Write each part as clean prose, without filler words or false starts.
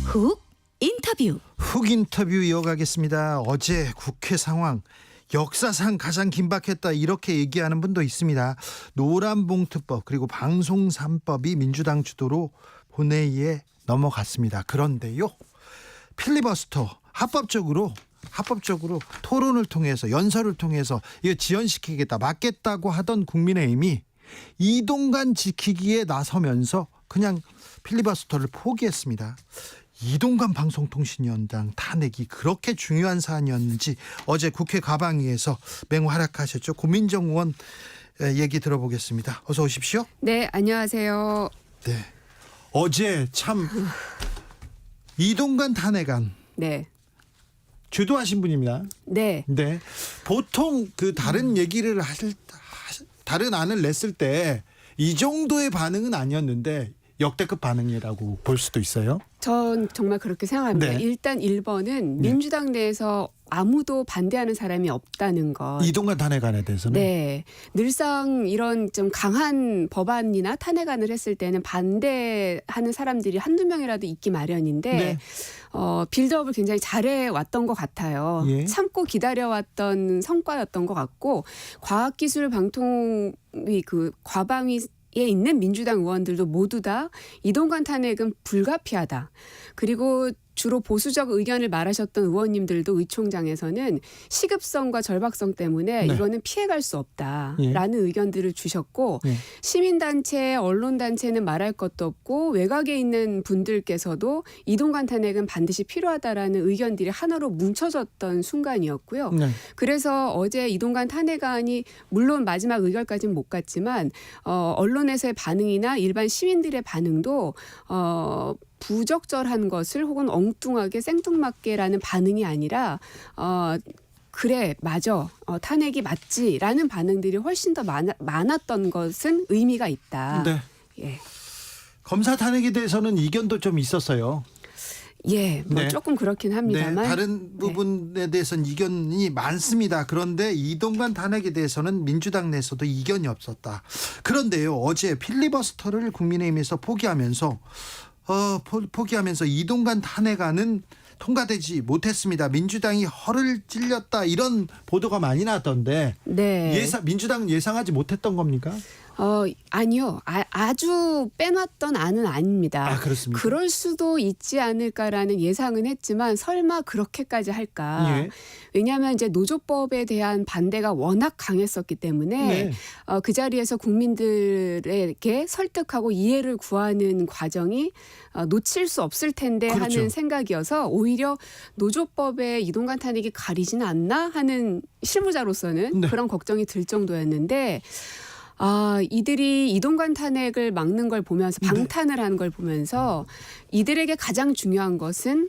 훅 인터뷰. 훅 인터뷰 이어가겠습니다. 어제 국회 상황 역사상 가장 긴박했다 이렇게 얘기하는 분도 있습니다. 노란봉투법 그리고 방송 3법이 민주당 주도로 본회의에 넘어갔습니다. 그런데요, 필리버스터 합법적으로 토론을 통해서 연설을 통해서 이거 지연시키겠다 막겠다고 하던 국민의힘이 이동관 지키기에 나서면서 그냥 필리버스터를 포기했습니다. 이동관 방송통신위원장 탄핵이 그렇게 중요한 사안이었는지 어제 국회 가방위에서 맹활약하셨죠. 고민정 의원 얘기 들어보겠습니다. 어서 오십시오. 네, 안녕하세요. 네, 어제 참 이동관 탄핵안 네. 주도하신 분입니다. 네. 네, 보통 그 다른 얘기를 다른 안을 냈을 때 이 정도의 반응은 아니었는데 역대급 반응이라고 볼 수도 있어요. 전 정말 그렇게 생각합니다. 네. 일단 1번은 민주당 내에서 아무도 반대하는 사람이 없다는 것. 이동관 탄핵안에 대해서는. 네. 늘상 이런 좀 강한 법안이나 탄핵안을 했을 때는 반대하는 사람들이 한두 명이라도 있기 마련인데 네. 빌드업을 굉장히 잘해왔던 것 같아요. 예. 참고 기다려왔던 성과였던 것 같고 과학기술방통위 그 과방위 에 있는 민주당 의원들도 모두 다 이동관 탄핵은 불가피하다. 그리고 주로 보수적 의견을 말하셨던 의원님들도 의총장에서는 시급성과 절박성 때문에 네. 이거는 피해갈 수 없다라는 예. 의견들을 주셨고 예. 시민단체, 언론단체는 말할 것도 없고 외곽에 있는 분들께서도 이동관 탄핵은 반드시 필요하다라는 의견들이 하나로 뭉쳐졌던 순간이었고요. 네. 그래서 어제 이동관 탄핵안이 물론 마지막 의결까지는 못 갔지만 언론에서의 반응이나 일반 시민들의 반응도 부적절한 것을 혹은 엉뚱하게 생뚱맞게라는 반응이 아니라 그래 맞아 탄핵이 맞지라는 반응들이 훨씬 더 많았던 것은 의미가 있다. 네. 예. 검사 탄핵에 대해서는 이견도 좀 있었어요. 예, 뭐 네. 조금 그렇긴 합니다만 네, 다른 부분에 대해서는 이견이 많습니다. 그런데 이동관 탄핵에 대해서는 민주당 내에서도 이견이 없었다. 그런데요, 어제 필리버스터를 국민의힘에서 포기하면서 이동관 탄핵안은 통과되지 못했습니다. 민주당이 허를 찔렸다 이런 보도가 많이 나왔던데 네. 민주당은 예상하지 못했던 겁니까? 아니요. 아주 빼놨던 안은 아닙니다. 아, 그렇습니까? 그럴 수도 있지 않을까라는 예상은 했지만 설마 그렇게까지 할까. 예. 왜냐하면 이제 노조법에 대한 반대가 워낙 강했었기 때문에 네. 그 자리에서 국민들에게 설득하고 이해를 구하는 과정이 놓칠 수 없을 텐데 그렇죠. 하는 생각이어서 오히려 노조법에 이동관 탄핵이 가리지는 않나 하는 실무자로서는 네. 그런 걱정이 들 정도였는데 이들이 이동관 탄핵을 막는 걸 보면서 방탄을 하는 걸 보면서 이들에게 가장 중요한 것은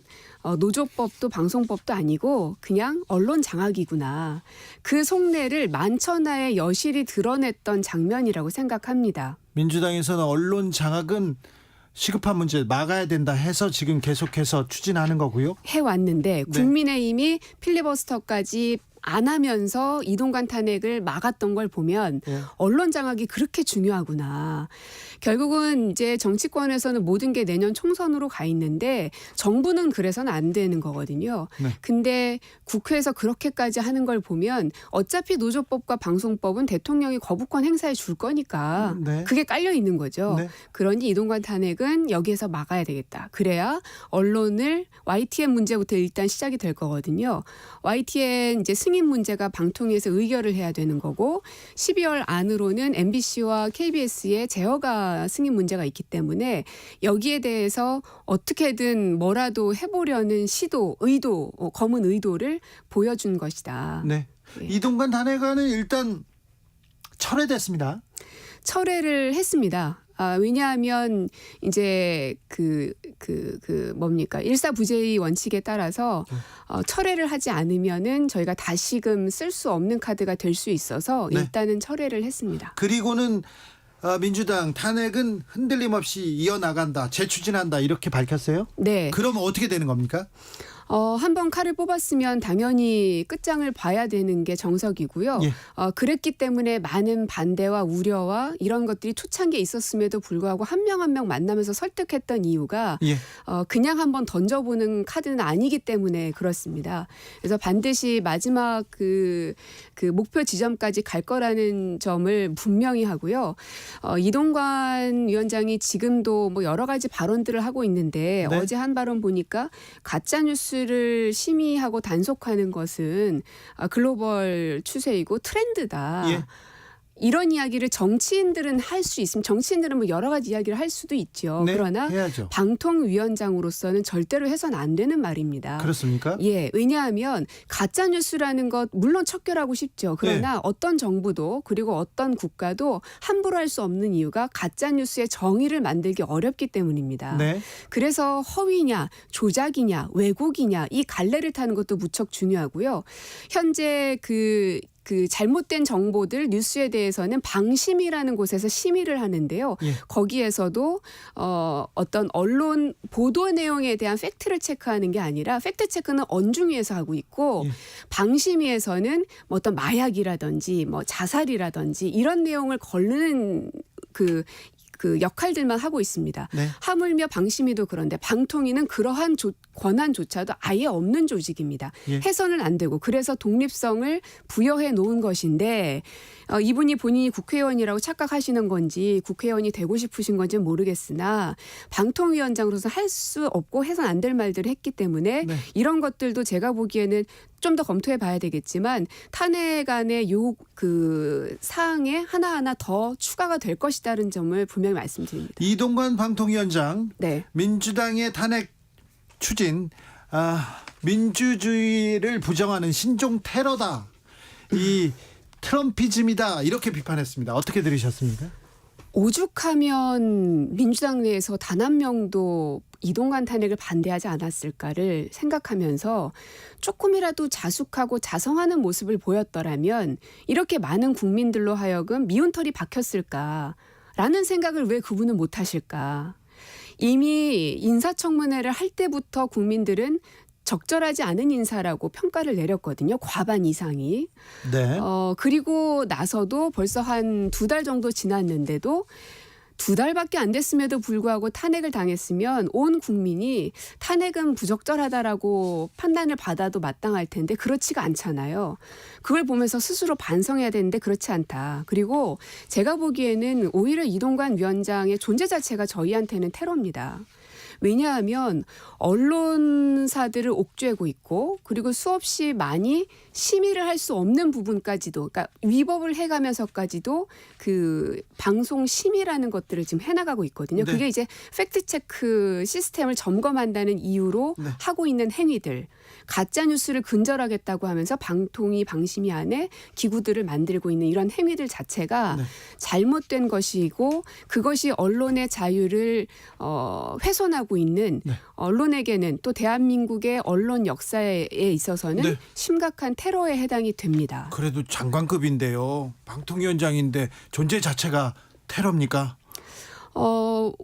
노조법도 방송법도 아니고 그냥 언론 장악이구나. 그 속내를 만천하에 여실히 드러냈던 장면이라고 생각합니다. 민주당에서는 언론 장악은 시급한 문제 막아야 된다 해서 지금 계속해서 추진하는 거고요. 해왔는데 네. 국민의힘이 필리버스터까지 안 하면서 이동관 탄핵을 막았던 걸 보면 네. 언론 장악이 그렇게 중요하구나. 결국은 이제 정치권에서는 모든 게 내년 총선으로 가 있는데 정부는 그래서는 안 되는 거거든요. 네. 근데 국회에서 그렇게까지 하는 걸 보면 어차피 노조법과 방송법은 대통령이 거부권 행사해 줄 거니까 네. 그게 깔려 있는 거죠. 네. 그러니 이동관 탄핵은 여기에서 막아야 되겠다. 그래야 언론을 YTN 문제부터 일단 시작이 될 거거든요. YTN 이제 승인 문제가 방통위에서 의결을 해야 되는 거고 12월 안으로는 MBC와 KBS의 제어가 승인 문제가 있기 때문에 여기에 대해서 어떻게든 뭐라도 해보려는 시도, 의도, 검은 의도를 보여준 것이다. 네. 예. 이동관 탄핵안은 일단 철회됐습니다. 철회를 했습니다. 왜냐하면 이제 뭡니까 일사부재의 원칙에 따라서 철회를 하지 않으면은 저희가 다시금 쓸 수 없는 카드가 될 수 있어서 네. 일단은 철회를 했습니다. 그리고는 민주당 탄핵은 흔들림 없이 이어나간다, 재추진한다 이렇게 밝혔어요. 네. 그러면 어떻게 되는 겁니까? 한번 칼을 뽑았으면 당연히 끝장을 봐야 되는 게 정석이고요. 예. 그랬기 때문에 많은 반대와 우려와 이런 것들이 초창기에 있었음에도 불구하고 한 명 한 명 만나면서 설득했던 이유가 예. 그냥 한번 던져보는 카드는 아니기 때문에 그렇습니다. 그래서 반드시 마지막 그 목표 지점까지 갈 거라는 점을 분명히 하고요. 이동관 위원장이 지금도 뭐 여러 가지 발언들을 하고 있는데 네. 어제 한 발언 보니까 가짜 뉴스를 심의하고 단속하는 것은 글로벌 추세이고 트렌드다. 예. 이런 이야기를 정치인들은 할 수 있으면 정치인들은 뭐 여러 가지 이야기를 할 수도 있죠. 네, 그러나 해야죠. 방통위원장으로서는 절대로 해서는 안 되는 말입니다. 그렇습니까? 예, 왜냐하면 가짜 뉴스라는 것 물론 척결하고 싶죠. 그러나 네. 어떤 정부도 그리고 어떤 국가도 함부로 할 수 없는 이유가 가짜 뉴스의 정의를 만들기 어렵기 때문입니다. 네. 그래서 허위냐, 조작이냐, 왜곡이냐 이 갈래를 타는 것도 무척 중요하고요. 현재 그 잘못된 정보들 뉴스에 대해서는 방심이라는 곳에서 심의를 하는데요. 예. 거기에서도 어떤 언론 보도 내용에 대한 팩트를 체크하는 게 아니라 팩트 체크는 언중위에서 하고 있고 예. 방심위에서는 뭐 어떤 마약이라든지 뭐 자살이라든지 이런 내용을 거르는 그 역할들만 하고 있습니다. 네. 하물며 방심위도 그런데 방통위는 그러한 권한조차도 아예 없는 조직입니다. 예. 해서는 안 되고 그래서 독립성을 부여해 놓은 것인데 이분이 본인이 국회의원이라고 착각하시는 건지 국회의원이 되고 싶으신 건지는 모르겠으나 방통위원장으로서 할 수 없고 해서는 안 될 말들을 했기 때문에 네. 이런 것들도 제가 보기에는 좀 더 검토해 봐야 되겠지만 탄핵안의 사항에 하나하나 더 추가가 될 것이라는 점을 분명히 말씀드립니다. 이동관 방통위원장 네. 민주당의 탄핵 추진 민주주의를 부정하는 신종 테러다. 이 트럼피즘이다. 이렇게 비판했습니다. 어떻게 들으셨습니까? 오죽하면 민주당 내에서 단 한 명도 이동관 탄핵을 반대하지 않았을까를 생각하면서 조금이라도 자숙하고 자성하는 모습을 보였더라면 이렇게 많은 국민들로 하여금 미운 털이 박혔을까라는 생각을 왜 그분은 못하실까. 이미 인사청문회를 할 때부터 국민들은 적절하지 않은 인사라고 평가를 내렸거든요. 과반 이상이. 네. 그리고 나서도 벌써 한 2달 정도 지났는데도 2달밖에 안 됐음에도 불구하고 탄핵을 당했으면 온 국민이 탄핵은 부적절하다라고 판단을 받아도 마땅할 텐데 그렇지가 않잖아요. 그걸 보면서 스스로 반성해야 되는데 그렇지 않다. 그리고 제가 보기에는 오히려 이동관 위원장의 존재 자체가 저희한테는 테러입니다. 왜냐하면 언론사들을 옥죄고 있고 그리고 수없이 많이 심의를 할 수 없는 부분까지도 그러니까 위법을 해가면서까지도 그 방송 심의라는 것들을 지금 해나가고 있거든요. 네. 그게 이제 팩트체크 시스템을 점검한다는 이유로 네. 하고 있는 행위들. 가짜뉴스를 근절하겠다고 하면서 방통위 방심위 안에 기구들을 만들고 있는 이런 행위들 자체가 네. 잘못된 것이고 그것이 언론의 자유를 훼손하고 있는 네. 언론에게는 또 대한민국의 언론 역사에 있어서는 네. 심각한 테러에 해당이 됩니다. 그래도 장관급인데요. 방통위원장인데 존재 자체가 테러입니까?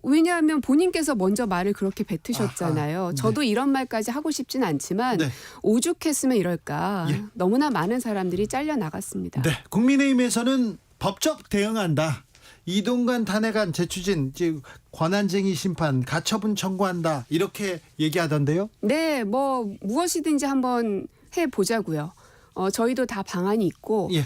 왜냐하면 본인께서 먼저 말을 그렇게 뱉으셨잖아요. 아하, 네. 저도 이런 말까지 하고 싶진 않지만 네. 오죽했으면 이럴까. 예. 너무나 많은 사람들이 잘려나갔습니다. 네. 국민의힘에서는 법적 대응한다. 이동관 탄핵안 재추진, 권한쟁의 심판, 가처분 청구한다. 이렇게 얘기하던데요. 네, 뭐 무엇이든지 한번 해보자고요. 저희도 다 방안이 있고 예.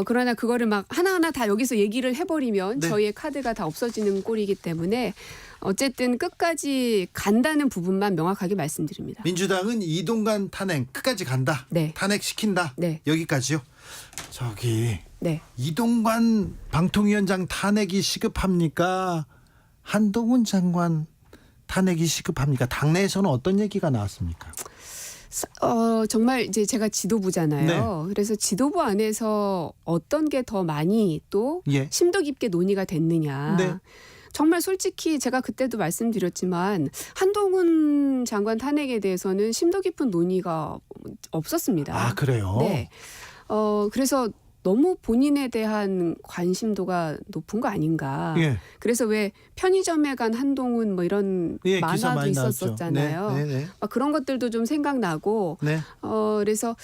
그러나 그거를 막 하나하나 다 여기서 얘기를 해버리면 네. 저희의 카드가 다 없어지는 꼴이기 때문에 어쨌든 끝까지 간다는 부분만 명확하게 말씀드립니다. 민주당은 이동관 탄핵 끝까지 간다. 네. 탄핵시킨다. 네. 여기까지요. 네. 이동관 방통위원장 탄핵이 시급합니까? 한동훈 장관 탄핵이 시급합니까? 당내에서는 어떤 얘기가 나왔습니까? 정말 이제 제가 지도부잖아요. 네. 그래서 지도부 안에서 어떤 게 더 많이 또 예. 심도 깊게 논의가 됐느냐. 네. 정말 솔직히 제가 그때도 말씀드렸지만 한동훈 장관 탄핵에 대해서는 심도 깊은 논의가 없었습니다. 아, 그래요? 네. 그래서 너무 본인에 대한 관심도가 높은 거 아닌가. 예. 그래서 왜 편의점에 간 한동훈 뭐 이런 예, 기사 만화도 많이 나왔죠. 있었었잖아요. 네, 네, 네. 막 그런 것들도 좀 생각나고 네. 그래서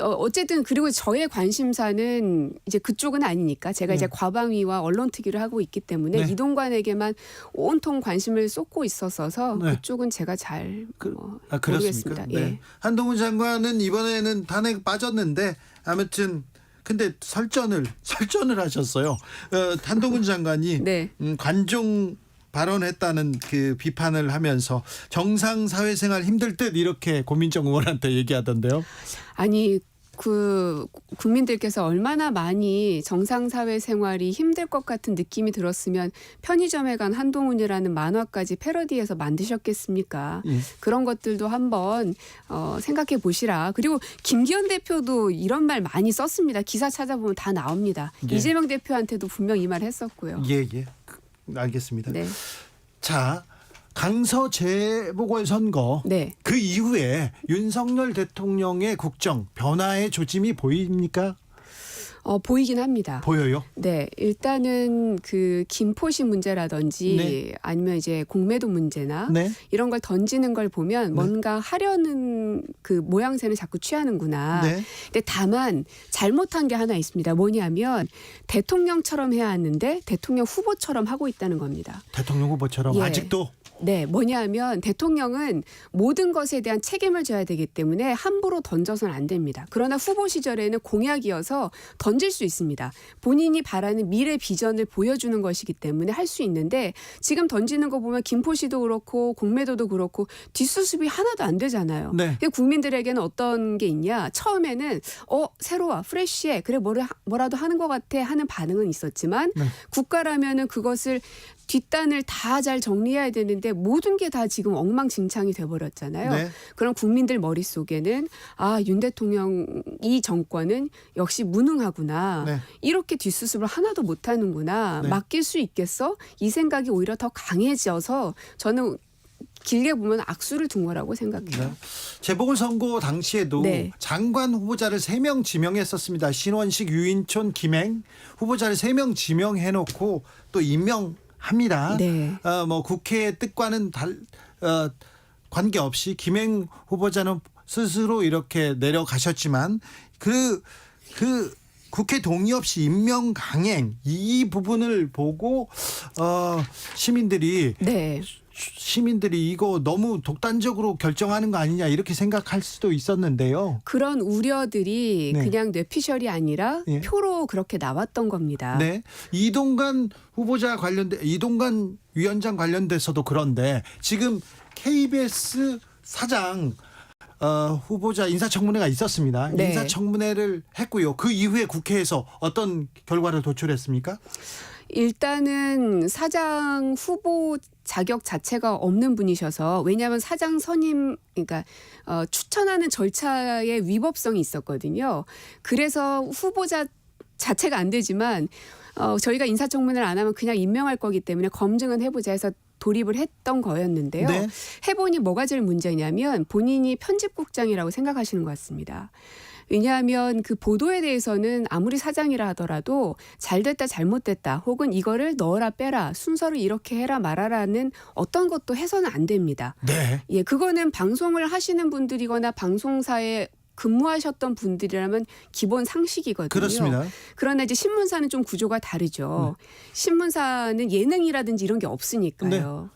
어쨌든 그리고 저의 관심사는 이제 그쪽은 아니니까 제가 이제 과방위와 언론특위를 하고 있기 때문에 네. 이동관에게만 온통 관심을 쏟고 있었어서 네. 그쪽은 제가 잘 그렇습니까? 모르겠습니다. 네. 예. 한동훈 장관은 이번에는 탄핵 빠졌는데 아무튼 근데 설전을 하셨어요. 한동훈 장관이 네. 관종 발언했다는 그 비판을 하면서 정상 사회생활 힘들 듯 이렇게 고민정 의원한테 얘기하던데요. 아니 그 국민들께서 얼마나 많이 정상사회 생활이 힘들 것 같은 느낌이 들었으면 편의점에 간 한동훈이라는 만화까지 패러디해서 만드셨겠습니까? 그런 것들도 한번 생각해 보시라. 그리고 김기현 대표도 이런 말 많이 썼습니다. 기사 찾아보면 다 나옵니다. 예. 이재명 대표한테도 분명 이 말 했었고요. 예. 알겠습니다. 네. 자, 강서 재보궐선거 네. 그 이후에 윤석열 대통령의 국정 변화의 조짐이 보입니까? 보이긴 합니다. 보여요? 네, 일단은 그 김포시 문제라든지 네. 아니면 이제 공매도 문제나 네. 이런 걸 던지는 걸 보면 뭔가 하려는 그 모양새는 자꾸 취하는구나. 네. 근데 다만 잘못한 게 하나 있습니다. 뭐냐면 대통령처럼 해야 하는데 대통령 후보처럼 하고 있다는 겁니다. 대통령 후보처럼 예. 아직도 네, 뭐냐면 대통령은 모든 것에 대한 책임을 져야 되기 때문에 함부로 던져서는 안 됩니다. 그러나 후보 시절에는 공약이어서 던질 수 있습니다. 본인이 바라는 미래 비전을 보여주는 것이기 때문에 할 수 있는데 지금 던지는 거 보면 김포시도 그렇고 공매도도 그렇고 뒷수습이 하나도 안 되잖아요. 네. 국민들에게는 어떤 게 있냐. 처음에는 새로워 프레쉬해 그래 뭐라도 하는 것 같아 하는 반응은 있었지만 네. 국가라면은 그것을 뒷단을 다 잘 정리해야 되는데 모든 게 다 지금 엉망진창이 돼버렸잖아요. 네. 그럼 국민들 머릿속에는 윤 대통령 이 정권은 역시 무능하구나. 네. 이렇게 뒷수습을 하나도 못하는구나. 네. 맡길 수 있겠어? 이 생각이 오히려 더 강해져서 저는 길게 보면 악수를 둔 거라고 생각해요. 네. 재보궐선거 당시에도 네. 장관 후보자를 3명 지명했었습니다. 신원식, 유인촌, 김행 후보자를 3명 지명해놓고 또 임명합니다. 네. 뭐 국회의 뜻과는 관계없이 김행 후보자는 스스로 이렇게 내려가셨지만 그 국회 동의 없이 임명 강행 이 부분을 보고 시민들이 네. 이거 너무 독단적으로 결정하는 거 아니냐 이렇게 생각할 수도 있었는데요. 그런 우려들이 네. 그냥 뇌피셜이 아니라 예. 표로 그렇게 나왔던 겁니다. 네, 이동관 위원장 관련돼서도 그런데 지금 KBS 사장 후보자 인사청문회가 있었습니다. 네. 인사청문회를 했고요. 그 이후에 국회에서 어떤 결과를 도출했습니까? 일단은 사장 후보 자격 자체가 없는 분이셔서 왜냐하면 사장 선임 그러니까 추천하는 절차의 위법성이 있었거든요. 그래서 후보자 자체가 안 되지만 저희가 인사청문회를 안 하면 그냥 임명할 거기 때문에 검증은 해보자 해서 돌입을 했던 거였는데요. 네. 해보니 뭐가 제일 문제냐면 본인이 편집국장이라고 생각하시는 것 같습니다. 왜냐하면 그 보도에 대해서는 아무리 사장이라 하더라도 잘됐다 잘못됐다 혹은 이거를 넣어라 빼라 순서를 이렇게 해라 말아라는 어떤 것도 해서는 안 됩니다. 네. 예, 그거는 방송을 하시는 분들이거나 방송사에 근무하셨던 분들이라면 기본 상식이거든요. 그렇습니다. 그러나 이제 신문사는 좀 구조가 다르죠. 신문사는 예능이라든지 이런 게 없으니까요.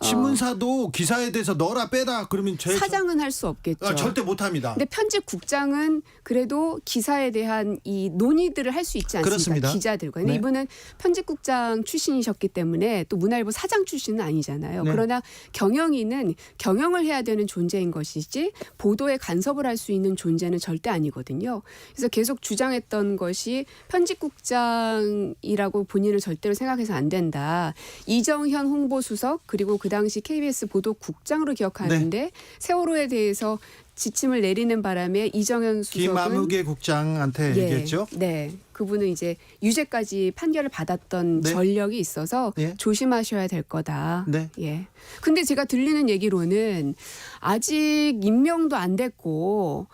신문사도 기사에 대해서 넣어라 빼라 그러면 사장은 할 수 없겠죠. 절대 못합니다. 근데 편집국장은 그래도 기사에 대한 이 논의들을 할 수 있지 않습니까? 그렇습니다. 기자들과. 근데 네. 이분은 편집국장 출신이셨기 때문에 또 문화일보 사장 출신은 아니잖아요. 네. 그러나 경영인은 경영을 해야 되는 존재인 것이지 보도에 간섭을 할 수 있는 존재는 절대 아니거든요. 그래서 계속 주장했던 것이 편집국장이라고 본인을 절대로 생각해서 안 된다. 이정현 홍보수석 그리고 그 당시 KBS 보도국장으로 기억하는데 세월호에 대해서 지침을 내리는 바람에 이정현 수석은 김아무개 국장한테 얘기했죠. 네, 그분은 이제 유죄까지 판결을 받았던 네. 전력이 있어서 예. 조심하셔야 될 거다. 네. 예. 근데 제가 들리는 얘기로는 아직 임명도 안 됐고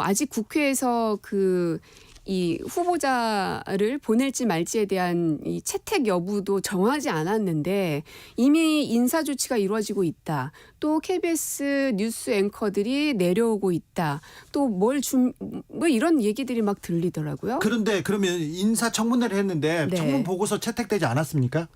아직 국회에서 그 이 후보자를 보낼지 말지에 대한 이 채택 여부도 정하지 않았는데 이미 인사 조치가 이루어지고 있다. 또 KBS 뉴스 앵커들이 내려오고 있다. 또 뭐 이런 얘기들이 막 들리더라고요. 그런데 그러면 인사청문회를 했는데 네. 청문 보고서 채택되지 않았습니까?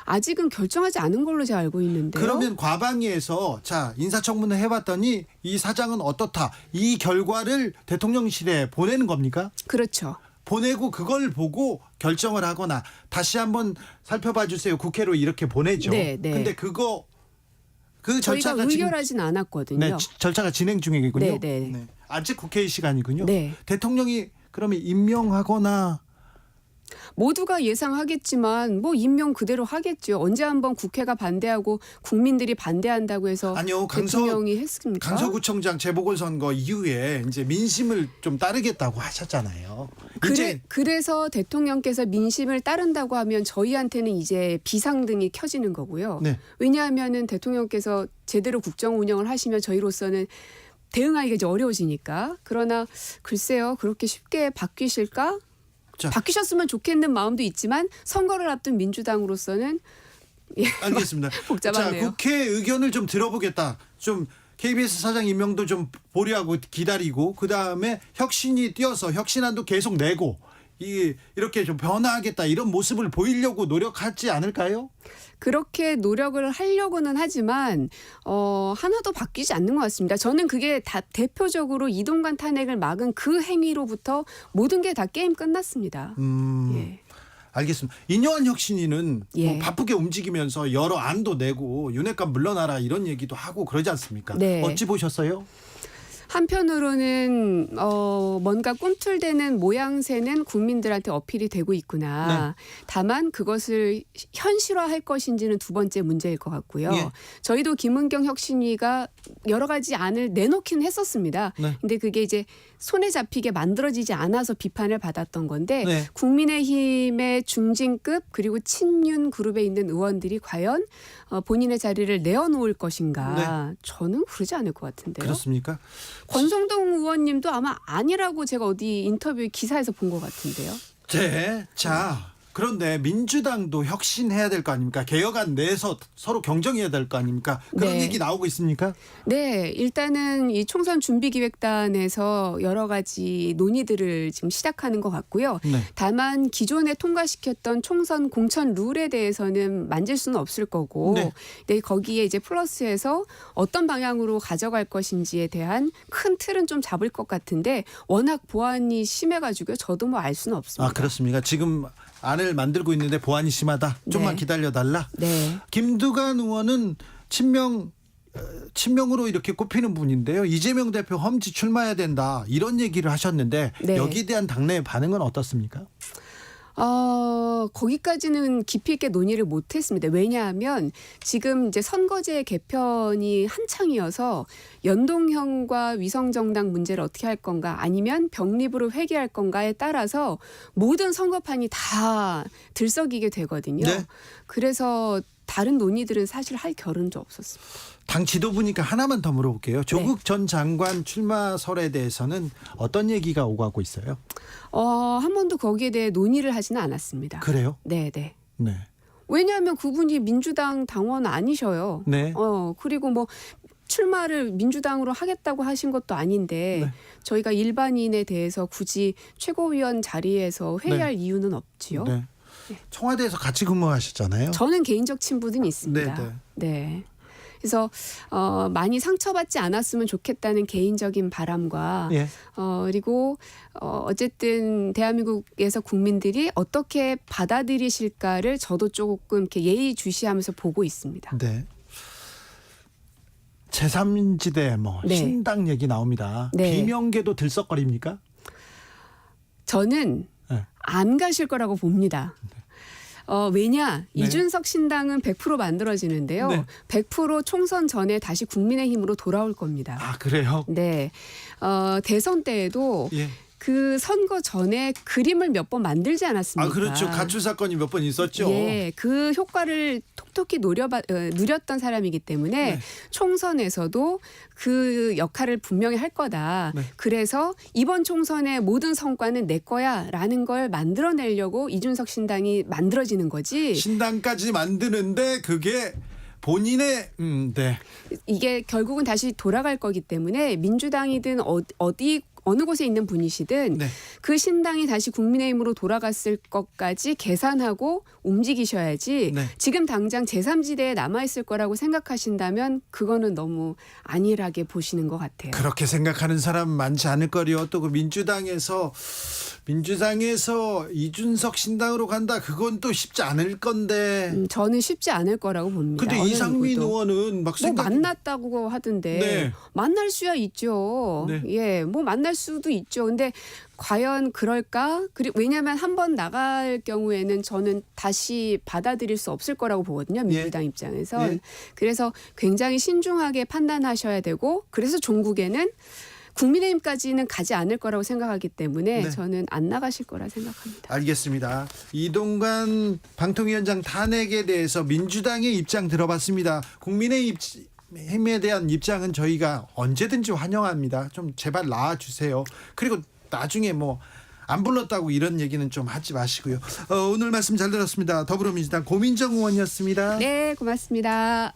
아직은 결정하지 않은 걸로 제가 알고 있는데요. 그러면 과방위에서 자 인사청문회 해봤더니 이 사장은 어떻다. 이 결과를 대통령실에 보내는 겁니까? 그렇죠. 보내고 그걸 보고 결정을 하거나 다시 한번 살펴봐 주세요. 국회로 이렇게 보내죠. 네, 네. 근데 그 저희가 절차가 의결하진 않았거든요. 네, 절차가 진행 중이군요. 네, 네. 아직 국회의 시간이군요. 네. 대통령이 그러면 임명하거나 모두가 예상하겠지만 뭐 임명 그대로 하겠죠. 언제 한번 국회가 반대하고 국민들이 반대한다고 해서 아니요, 대통령이 했습니까? 강서구청장 재보궐선거 이후에 이제 민심을 좀 따르겠다고 하셨잖아요. 이제 그래서 대통령께서 민심을 따른다고 하면 저희한테는 이제 비상등이 켜지는 거고요. 네. 왜냐하면은 대통령께서 제대로 국정 운영을 하시면 저희로서는 대응하기가 이제 어려워지니까. 그러나 글쎄요, 그렇게 쉽게 바뀌실까? 자. 바뀌셨으면 좋겠는 마음도 있지만 선거를 앞둔 민주당으로서는 알겠습니다. 복잡하네요. 자, 국회 의견을 좀 들어보겠다. 좀 KBS 사장 임명도 좀 보류하고 기다리고 그다음에 혁신이 뛰어서 혁신안도 계속 내고 이렇게 좀 변화하겠다 이런 모습을 보이려고 노력하지 않을까요? 그렇게 노력을 하려고는 하지만 하나도 바뀌지 않는 것 같습니다. 저는 그게 다 대표적으로 이동관 탄핵을 막은 그 행위로부터 모든 게 다 게임 끝났습니다. 예. 알겠습니다. 인요한 혁신위는 예. 뭐 바쁘게 움직이면서 여러 안도 내고 윤핵관 물러나라 이런 얘기도 하고 그러지 않습니까? 네. 어찌 보셨어요? 한편으로는 뭔가 꿈틀대는 모양새는 국민들한테 어필이 되고 있구나. 네. 다만 그것을 현실화할 것인지는 두 번째 문제일 것 같고요. 예. 저희도 김은경 혁신위가 여러 가지 안을 내놓기는 했었습니다. 네. 근데 그게 이제 손에 잡히게 만들어지지 않아서 비판을 받았던 건데 네. 국민의힘의 중진급 그리고 친윤 그룹에 있는 의원들이 과연 본인의 자리를 내어놓을 것인가. 저는 그러지 않을 것 같은데요. 그렇습니까? 권성동 의원님도 아마 아니라고 제가 어디 인터뷰 기사에서 본 것 같은데요. 네. 자, 그런데 민주당도 혁신해야 될 거 아닙니까? 개혁안 내에서 서로 경쟁해야 될 거 아닙니까? 그런 네. 얘기 나오고 있습니까? 네, 일단은 이 총선 준비기획단에서 여러 가지 논의들을 지금 시작하는 것 같고요. 네. 다만 기존에 통과시켰던 총선 공천 룰에 대해서는 만질 수는 없을 거고, 네. 거기에 이제 플러스해서 어떤 방향으로 가져갈 것인지에 대한 큰 틀은 좀 잡을 것 같은데 워낙 보완이 심해가지고요. 저도 뭐 알 수는 없습니다. 아, 그렇습니까? 지금 안을 만들고 있는데 보완이 심하다. 좀만 네. 기다려달라. 네. 김두관 의원은 친명으로 이렇게 꼽히는 분인데요. 이재명 대표 험지 출마해야 된다. 이런 얘기를 하셨는데 네. 여기에 대한 당내 반응은 어떻습니까? 거기까지는 깊이 있게 논의를 못했습니다. 왜냐하면 지금 이제 선거제 개편이 한창이어서 연동형과 위성정당 문제를 어떻게 할 건가 아니면 병립으로 회귀할 건가에 따라서 모든 선거판이 다 들썩이게 되거든요. 네. 그래서 다른 논의들은 사실 할 겨를도 없었습니다. 당 지도부니까 하나만 더 물어볼게요. 조국 전 장관 출마설에 대해서는 어떤 얘기가 오가고 있어요? 한 번도 거기에 대해 논의를 하지는 않았습니다. 그래요? 네. 네. 왜냐하면 그분이 민주당 당원 아니셔요. 네. 그리고 뭐 출마를 민주당으로 하겠다고 하신 것도 아닌데 네. 저희가 일반인에 대해서 굳이 최고위원 자리에서 회의할 이유는 없지요. 네. 청와대에서 같이 근무하셨잖아요. 저는 개인적 친분은 있습니다. 네. 그래서 많이 상처받지 않았으면 좋겠다는 개인적인 바람과 예. 그리고 어쨌든 대한민국에서 국민들이 어떻게 받아들이실까를 저도 조금 이렇게 예의주시하면서 보고 있습니다. 네. 제3지대 네. 신당 얘기 나옵니다. 네. 비명계도 들썩거립니까? 저는 네. 안 가실 거라고 봅니다. 왜냐? 네. 이준석 신당은 100% 만들어지는데요. 네. 100% 총선 전에 다시 국민의힘으로 돌아올 겁니다. 아, 그래요? 네. 대선 때에도 예. 그 선거 전에 그림을 몇 번 만들지 않았습니까? 아 그렇죠. 가출 사건이 몇 번 있었죠. 예, 그 효과를 톡톡히 누렸던 사람이기 때문에 네. 총선에서도 그 역할을 분명히 할 거다. 네. 그래서 이번 총선의 모든 성과는 내 거야라는 걸 만들어내려고 이준석 신당이 만들어지는 거지. 신당까지 만드는데 그게 본인의 네. 이게 결국은 다시 돌아갈 거기 때문에 민주당이든 어느 곳에 있는 분이시든 네. 그 신당이 다시 국민의힘으로 돌아갔을 것까지 계산하고 움직이셔야지 네. 지금 당장 제3지대에 남아있을 거라고 생각하신다면 그거는 너무 안일하게 보시는 것 같아요. 그렇게 생각하는 사람 많지 않을 거리요. 또 그 민주당에서 이준석 신당으로 간다. 그건 또 쉽지 않을 건데. 저는 쉽지 않을 거라고 봅니다. 근데 어느 이상민 누구도. 의원은 막 뭐 만났다고 하던데 네. 만날 수야 있죠. 네. 예, 뭐 만날 수도 있죠. 근데 과연 그럴까? 그리고 왜냐하면 한 번 나갈 경우에는 저는 다시 받아들일 수 없을 거라고 보거든요. 민주당 입장에선. 예. 그래서 굉장히 신중하게 판단하셔야 되고 그래서 종국에는 국민의힘까지는 가지 않을 거라고 생각하기 때문에 네. 저는 안 나가실 거라 생각합니다. 알겠습니다. 이동관 방통위원장 탄핵에 대해서 민주당의 입장 들어봤습니다. 국민의힘에 대한 입장은 저희가 언제든지 환영합니다. 좀 제발 나와주세요. 그리고 나중에 뭐 안 불렀다고 이런 얘기는 좀 하지 마시고요. 오늘 말씀 잘 들었습니다. 더불어민주당 고민정 의원이었습니다. 네, 고맙습니다.